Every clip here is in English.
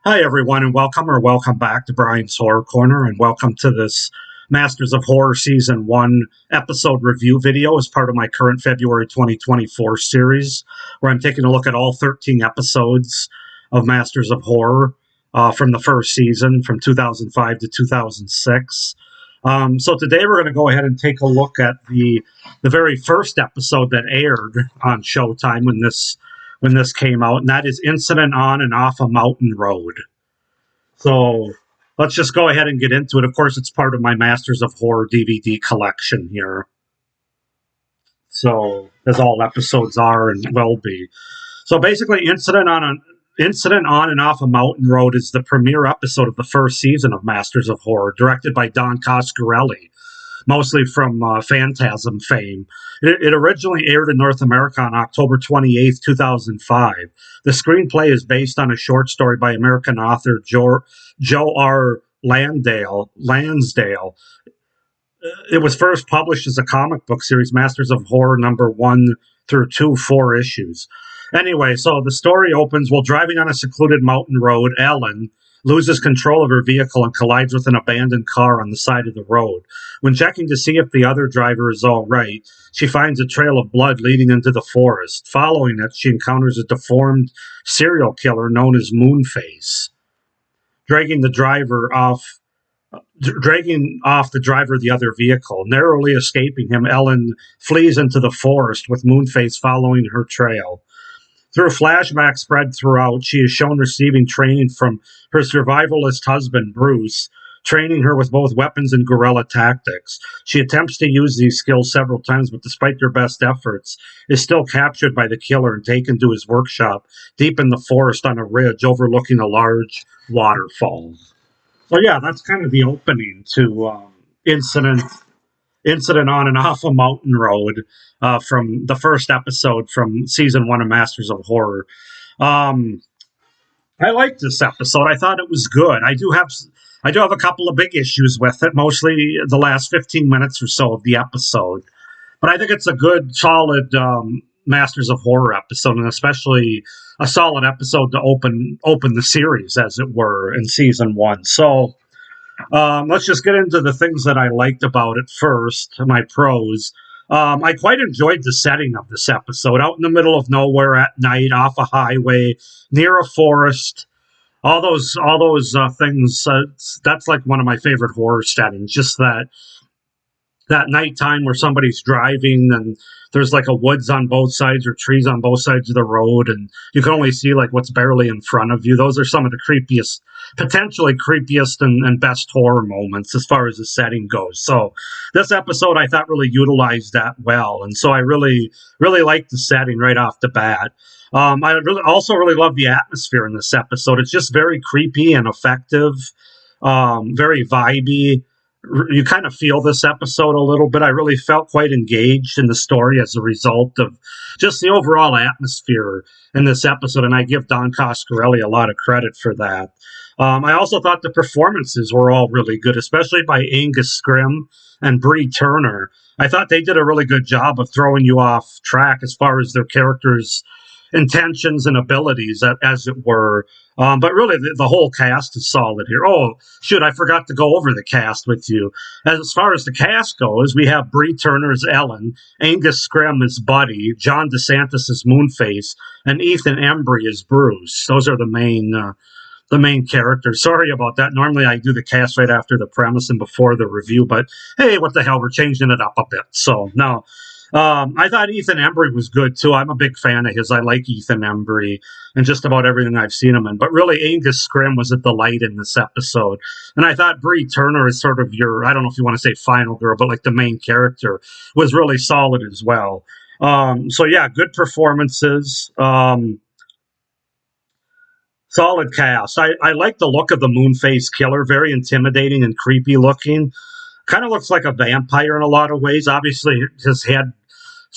Hi, everyone, and welcome back to Brian's Horror Corner, and welcome to this Masters of Horror Season 1 episode review video as part of my current February 2024 series, where I'm taking a look at all 13 episodes of Masters of Horror from the first season, from 2005 to 2006. So today we're going to go ahead and take a look at the very first episode that aired on Showtime when this came out, and that is Incident on and Off a Mountain Road. So let's just go ahead and get into it. Of course, it's part of my Masters of Horror DVD collection here. So, as all episodes are and will be. So basically, Incident on and Off a Mountain Road is the premiere episode of the first season of Masters of Horror, directed by Don Coscarelli, mostly from Phantasm fame. It originally aired in North America on October 28th, 2005. The screenplay is based on a short story by American author Joe R. Lansdale. It was first published as a comic book series, Masters of Horror number 1 through 2, 4 issues. Anyway, so the story opens while driving on a secluded mountain road. Ellen loses control of her vehicle and collides with an abandoned car on the side of the road. When checking to see if the other driver is all right, she finds a trail of blood leading into the forest. Following it, she encounters a deformed serial killer known as Moonface. Dragging off the driver of the other vehicle. Narrowly escaping him, Ellen flees into the forest with Moonface following her trail. Through flashbacks spread throughout, she is shown receiving training from her survivalist husband, Bruce, training her with both weapons and guerrilla tactics. She attempts to use these skills several times, but despite her best efforts, is still captured by the killer and taken to his workshop deep in the forest on a ridge overlooking a large waterfall. So yeah, that's kind of the opening to Incident on and Off a Mountain Road from the first episode from season 1 of Masters of Horror. Um, I liked this episode. I thought it was good. I do have a couple of big issues with it, mostly the last 15 minutes or so of the episode. But I think it's a good, solid Masters of Horror episode, and especially a solid episode to open the series, as it were, in season 1. So let's just get into the things that I liked about it first, my pros. I quite enjoyed the setting of this episode. Out in the middle of nowhere at night, off a highway, near a forest. All those things. That's like one of my favorite horror settings. Just that nighttime where somebody's driving and there's like a woods on both sides or trees on both sides of the road, and you can only see like what's barely in front of you. Those are some of the potentially creepiest and best horror moments as far as the setting goes. So this episode I thought really utilized that well, and so I really liked the setting right off the bat. Also really love the atmosphere in this episode. It's just very creepy and effective, very vibey. You kind of feel this episode a little bit. I really felt quite engaged in the story as a result of just the overall atmosphere in this episode, and I give Don Coscarelli a lot of credit for that. I also thought the performances were all really good, especially by Angus Scrimm and Bree Turner. I thought they did a really good job of throwing you off track as far as their characters' intentions and abilities, as it were. But really, the whole cast is solid here. Oh, shoot, I forgot to go over the cast with you. As far as the cast goes, we have Bree Turner as Ellen, Angus Scrimm as Buddy, John DeSantis as Moonface, and Ethan Embry as Bruce. Those are the main characters. Sorry about that. Normally I do the cast right after the premise and before the review, but hey, what the hell, we're changing it up a bit. So now, I thought Ethan Embry was good too. I'm a big fan of his. I like Ethan Embry and just about everything I've seen him in. But really, Angus Scrimm was at the light in this episode. And I thought Bree Turner is sort of I don't know if you want to say final girl, but like the main character was really solid as well. So yeah, good performances. Solid cast. I like the look of the Moonface killer. Very intimidating and creepy looking. Kind of looks like a vampire in a lot of ways. Obviously, his head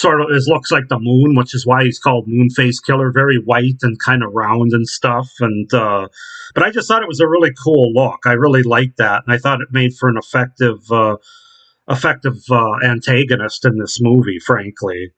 looks like the moon, which is why he's called Moonface Killer. Very white and kind of round and stuff. And but I just thought it was a really cool look. I really liked that, and I thought it made for an effective antagonist in this movie. Frankly,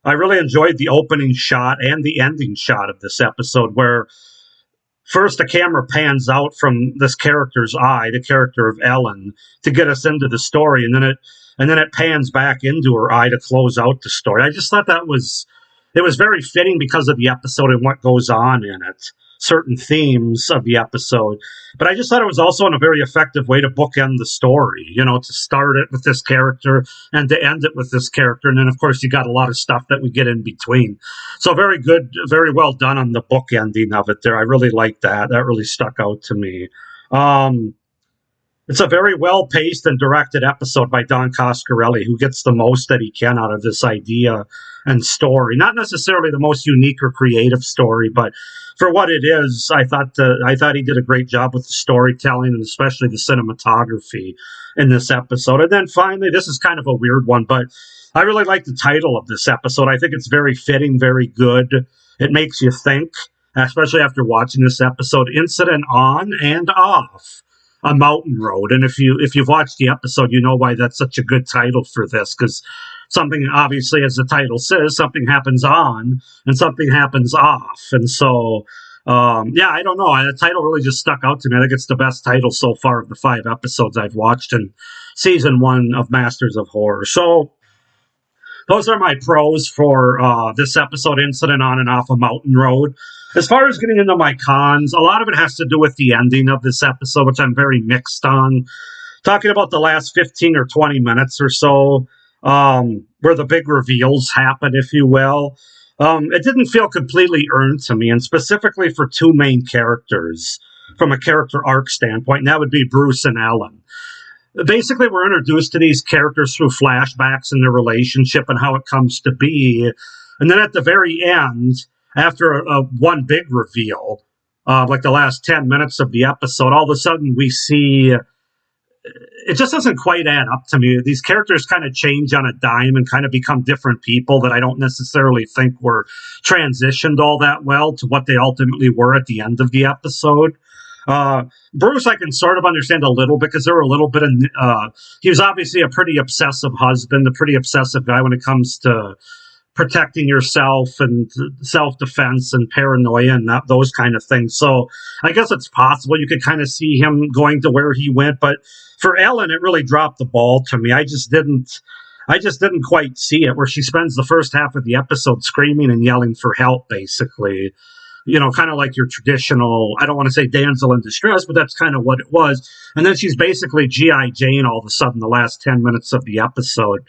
I really enjoyed the opening shot and the ending shot of this episode, where first the camera pans out from this character's eye, the character of Ellen, to get us into the story, and then it pans back into her eye to close out the story. I just thought it was very fitting because of the episode and what goes on in it, certain themes of the episode. But I just thought it was also in a very effective way to bookend the story, to start it with this character and to end it with this character. And then, of course, you got a lot of stuff that we get in between. So very good, very well done on the book ending of it there. I really liked that. That really stuck out to me. It's a very well-paced and directed episode by Don Coscarelli, who gets the most that he can out of this idea and story. Not necessarily the most unique or creative story, but for what it is, I thought he did a great job with the storytelling and especially the cinematography in this episode. And then finally, this is kind of a weird one, but I really like the title of this episode. I think it's very fitting, very good. It makes you think, especially after watching this episode, Incident on and Off a Mountain Road. And if you've watched the episode, you know why that's such a good title for this, because something, obviously, as the title says, something happens on and something happens off. And so, I don't know. The title really just stuck out to me. I think it's the best title so far of the 5 episodes I've watched in season 1 of Masters of Horror. So those are my pros for this episode, Incident on and Off a Mountain Road. As far as getting into my cons, a lot of it has to do with the ending of this episode, which I'm very mixed on. Talking about the last 15 or 20 minutes or so, where the big reveals happen, if you will. It didn't feel completely earned to me, and specifically for 2 main characters from a character arc standpoint, and that would be Bruce and Ellen. Basically, we're introduced to these characters through flashbacks and their relationship and how it comes to be. And then at the very end, after one big reveal, like the last 10 minutes of the episode, all of a sudden we see it just doesn't quite add up to me. These characters kind of change on a dime and kind of become different people that I don't necessarily think were transitioned all that well to what they ultimately were at the end of the episode. Bruce, I can sort of understand a little because there were a little bit of, he was obviously a pretty obsessive husband, a pretty obsessive guy when it comes to protecting yourself and self-defense and paranoia and those kind of things. So I guess it's possible you could kind of see him going to where he went. But for Ellen, it really dropped the ball to me. I just didn't quite see it, where she spends the first half of the episode screaming and yelling for help, basically. Kind of like your traditional, I don't want to say damsel in distress, but that's kind of what it was. And then she's basically G.I. Jane all of a sudden the last 10 minutes of the episode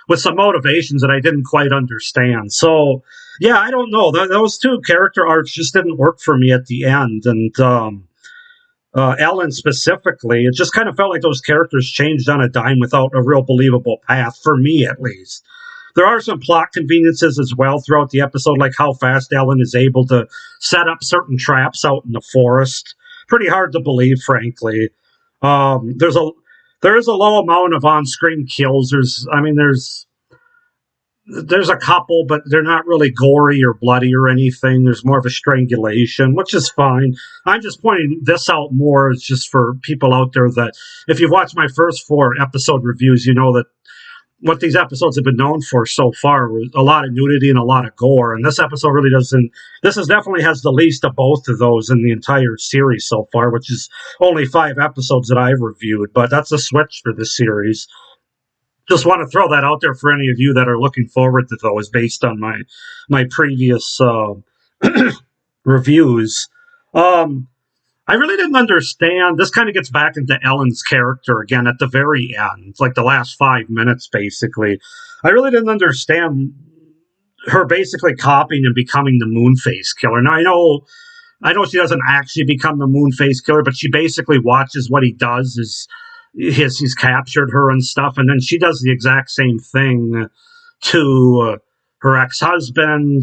with some motivations that I didn't quite understand. So, yeah, I don't know. Those 2 character arcs just didn't work for me at the end. And Ellen specifically, it just kind of felt like those characters changed on a dime without a real believable path, for me at least. There are some plot conveniences as well throughout the episode, like how fast Ellen is able to set up certain traps out in the forest. Pretty hard to believe, frankly. There is a low amount of on-screen kills. There's a couple, but they're not really gory or bloody or anything. There's more of a strangulation, which is fine. I'm just pointing this out more as just for people out there that if you've watched my first 4 episode reviews, you know that what these episodes have been known for so far was a lot of nudity and a lot of gore. And this episode really doesn't. Definitely has the least of both of those in the entire series so far, which is only 5 episodes that I've reviewed. But that's a switch for this series. Just want to throw that out there for any of you that are looking forward to those based on my previous reviews. I really didn't understand. This kind of gets back into Ellen's character again at the very end, like the last 5 minutes, basically. I really didn't understand her basically copying and becoming the Moonface Killer. Now, I know she doesn't actually become the Moonface Killer, but she basically watches what he does as he's captured her and stuff, and then she does the exact same thing to her ex-husband,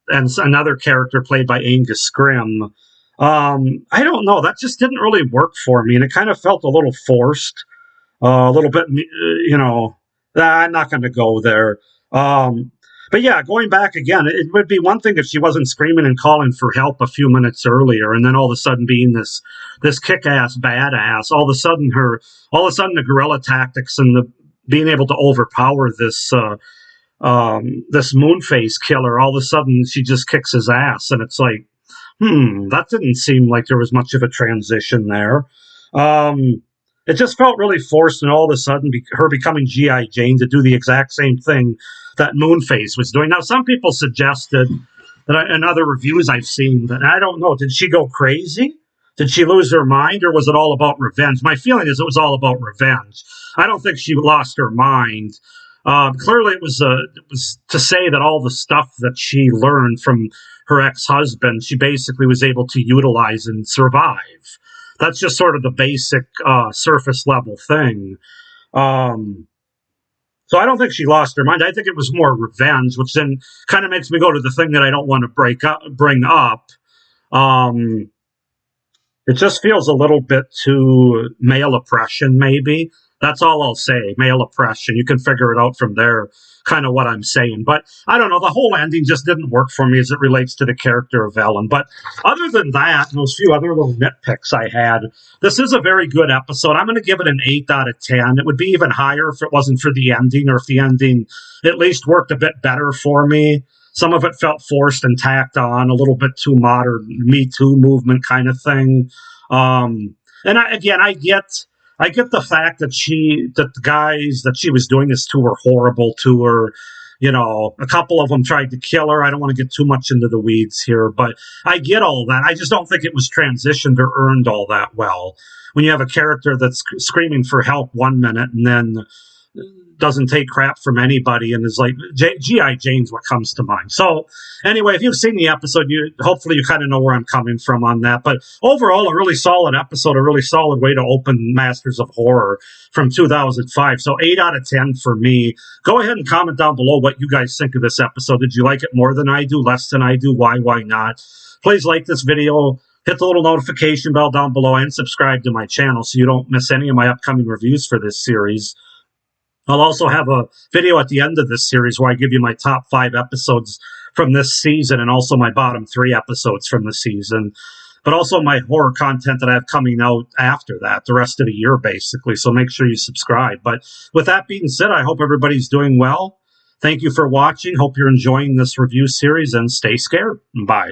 and another character played by Angus Scrimm. I don't know. That just didn't really work for me, and it kind of felt a little forced, a little bit, I'm not going to go there. But yeah, going back again, it would be one thing if she wasn't screaming and calling for help a few minutes earlier, and then all of a sudden being this kick-ass badass. All of a sudden the guerrilla tactics and the being able to overpower this Moonface Killer, all of a sudden she just kicks his ass, and it's like, That didn't seem like there was much of a transition there. It just felt really forced, and all of a sudden, her becoming G.I. Jane to do the exact same thing that Moonface was doing. Now, some people suggested that in other reviews I've seen, that I don't know, did she go crazy? Did she lose her mind, or was it all about revenge? My feeling is it was all about revenge. I don't think she lost her mind. Clearly, it was to say that all the stuff that she learned from her ex-husband, she basically was able to utilize and survive. That's just sort of the basic surface level thing. So I don't think she lost her mind. I think it was more revenge, which then kind of makes me go to the thing that I don't want to bring up. It just feels a little bit too male oppression, maybe. That's all I'll say, male oppression. You can figure it out from there, kind of what I'm saying. But I don't know, the whole ending just didn't work for me as it relates to the character of Ellen. But other than that, and those few other little nitpicks I had, this is a very good episode. I'm going to give it an 8 out of 10. It would be even higher if it wasn't for the ending, or if the ending at least worked a bit better for me. Some of it felt forced and tacked on, a little bit too modern, Me Too movement kind of thing. And I get the fact that the guys that she was doing this to were horrible to her. You know, a couple of them tried to kill her. I don't want to get too much into the weeds here, but I get all that. I just don't think it was transitioned or earned all that well. When you have a character that's screaming for help one minute and then doesn't take crap from anybody and is like G.I. Jane's what comes to mind. So anyway, if you've seen the episode, hopefully you kind of know where I'm coming from on that. But overall, a really solid episode, a really solid way to open Masters of Horror from 2005. So 8 out of 10 for me. Go ahead and comment down below what you guys think of this episode. Did you like it more than I do, less than I do? Why not? Please like this video. Hit the little notification bell down below and subscribe to my channel so you don't miss any of my upcoming reviews for this series. I'll also have a video at the end of this series where I give you my top 5 episodes from this season and also my bottom 3 episodes from the season, but also my horror content that I have coming out after that, the rest of the year, basically. So make sure you subscribe. But with that being said, I hope everybody's doing well. Thank you for watching. Hope you're enjoying this review series, and stay scared. Bye.